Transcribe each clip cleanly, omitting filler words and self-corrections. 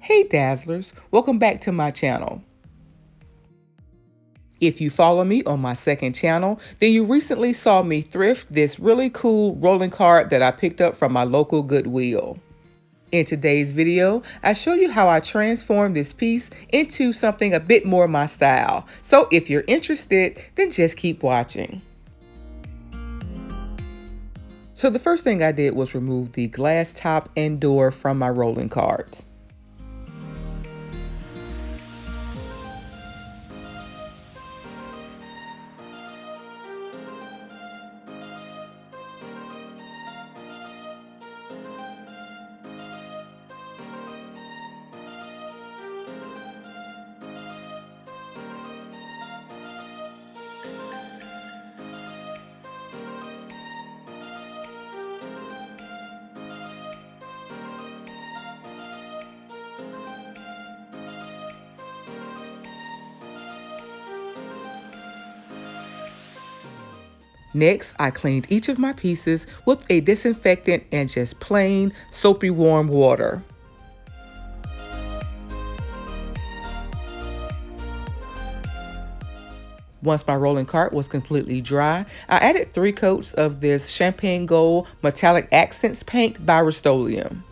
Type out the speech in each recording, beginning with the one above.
Hey Dazzlers, welcome back to my channel. If you follow me on my second channel, then you recently saw me thrift this really cool rolling cart that I picked up from my local Goodwill. In today's video, I show you how I transformed this piece into something a bit more my style. So if you're interested, then just keep watching. So the first thing I did was remove the glass top and door from my rolling cart. Next, I cleaned each of my pieces with a disinfectant and just plain soapy warm water. Once my rolling cart was completely dry, I added 3 coats of this champagne gold metallic accents paint by Rust-Oleum.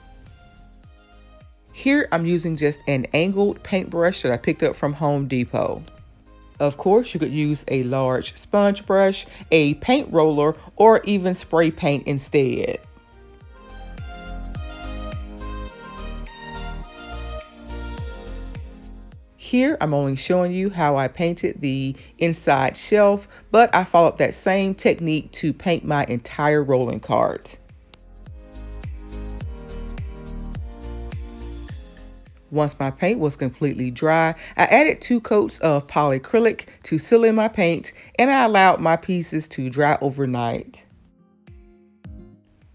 Here I'm using just an angled paintbrush that I picked up from Home Depot. Of course, you could use a large sponge brush, a paint roller, or even spray paint instead. Here, I'm only showing you how I painted the inside shelf, but I followed that same technique to paint my entire rolling cart. Once my paint was completely dry, I added 2 coats of polyacrylic to seal in my paint, and I allowed my pieces to dry overnight.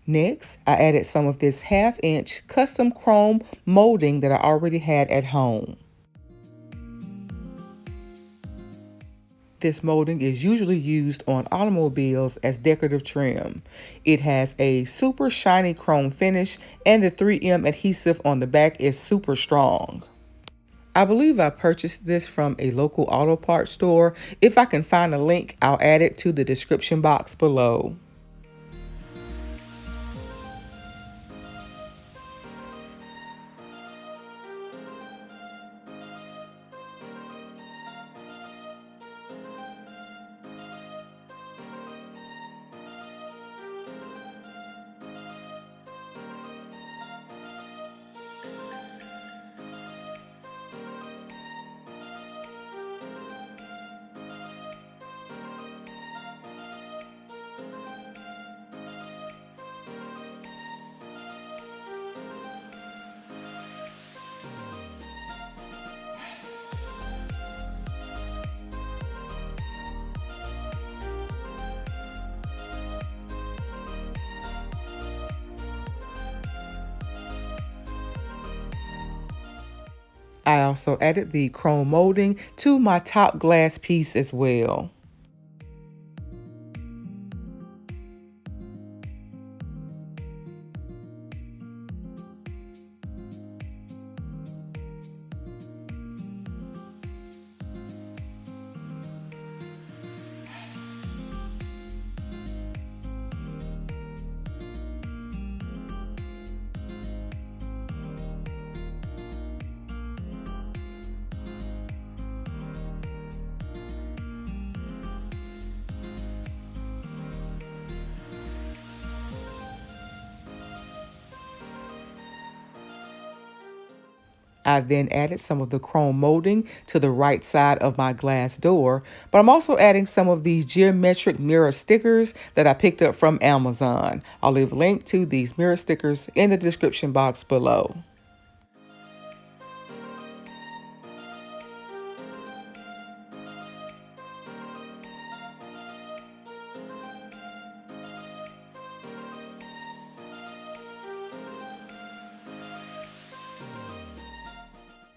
Next, I added some of this 1/2-inch custom chrome molding that I already had at home. This molding is usually used on automobiles as decorative trim. It has a super shiny chrome finish, and the 3M adhesive on the back is super strong. I believe I purchased this from a local auto parts store. If I can find a link, I'll add it to the description box below. I also added the chrome molding to my top glass piece as well. I then added some of the chrome molding to the right side of my glass door, but I'm also adding some of these geometric mirror stickers that I picked up from Amazon. I'll leave a link to these mirror stickers in the description box below.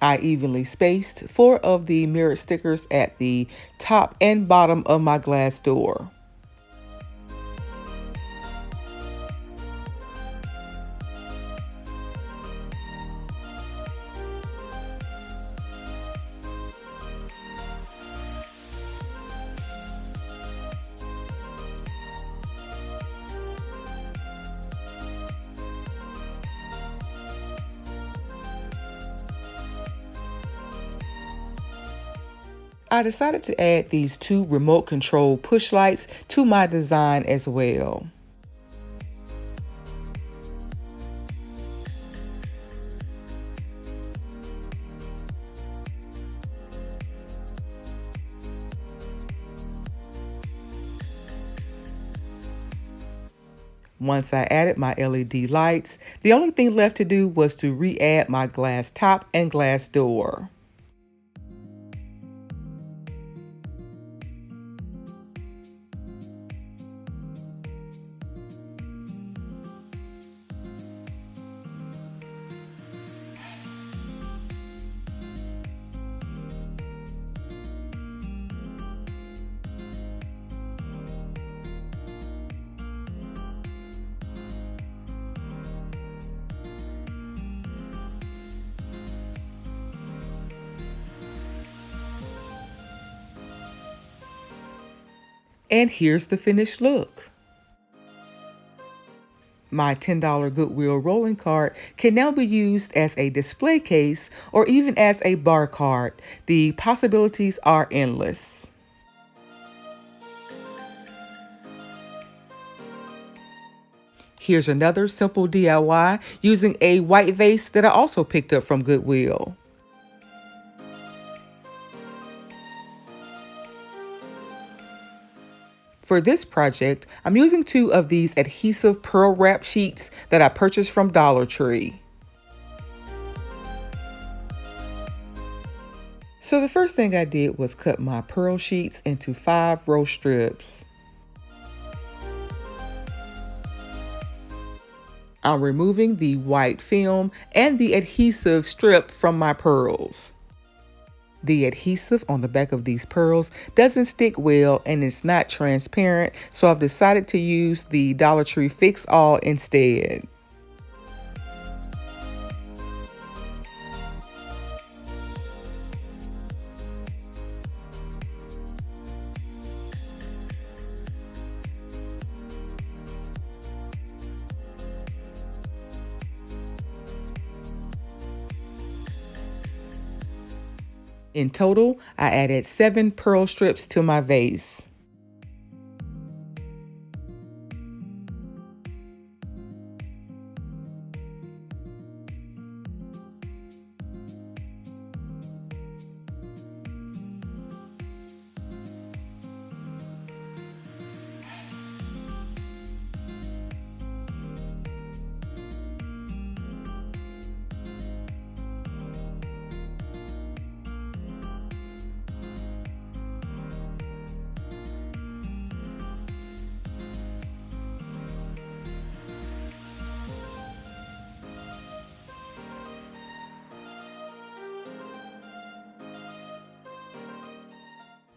I evenly spaced 4 of the mirror stickers at the top and bottom of my glass door. I decided to add these 2 remote control push lights to my design as well. Once I added my LED lights, the only thing left to do was to re-add my glass top and glass door. And here's the finished look. My $10 GoodWill rolling cart can now be used as a display case or even as a bar cart. The possibilities are endless. Here's another simple DIY using a white vase that I also picked up from GoodWill. For this project, I'm using 2 of these adhesive pearl wrap sheets that I purchased from Dollar Tree. So the first thing I did was cut my pearl sheets into 5 row strips. I'm removing the white film and the adhesive strip from my pearls. The adhesive on the back of these pearls doesn't stick well and it's not transparent, so I've decided to use the Dollar Tree Fix All instead. In total, I added 7 pearl strips to my vase.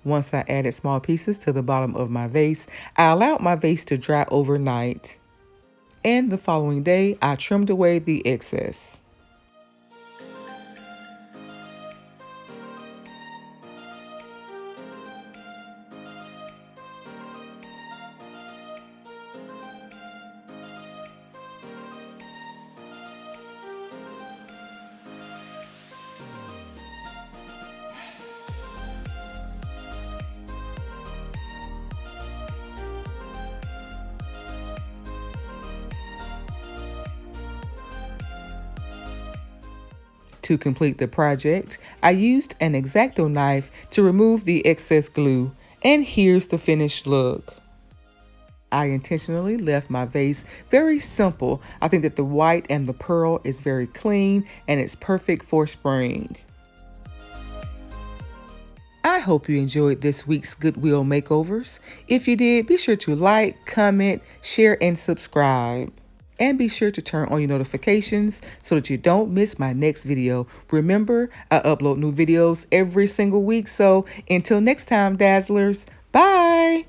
Once I added small pieces to the bottom of my vase, I allowed my vase to dry overnight. And the following day, I trimmed away the excess. To complete the project, I used an X-Acto knife to remove the excess glue, and here's the finished look. I intentionally left my vase very simple. I think that the white and the pearl is very clean and it's perfect for spring. I hope you enjoyed this week's GoodWill makeovers. If you did, be sure to like, comment, share, and subscribe. And be sure to turn on your notifications so that you don't miss my next video. Remember, I upload new videos every single week, so until next time, Dazzlers, bye!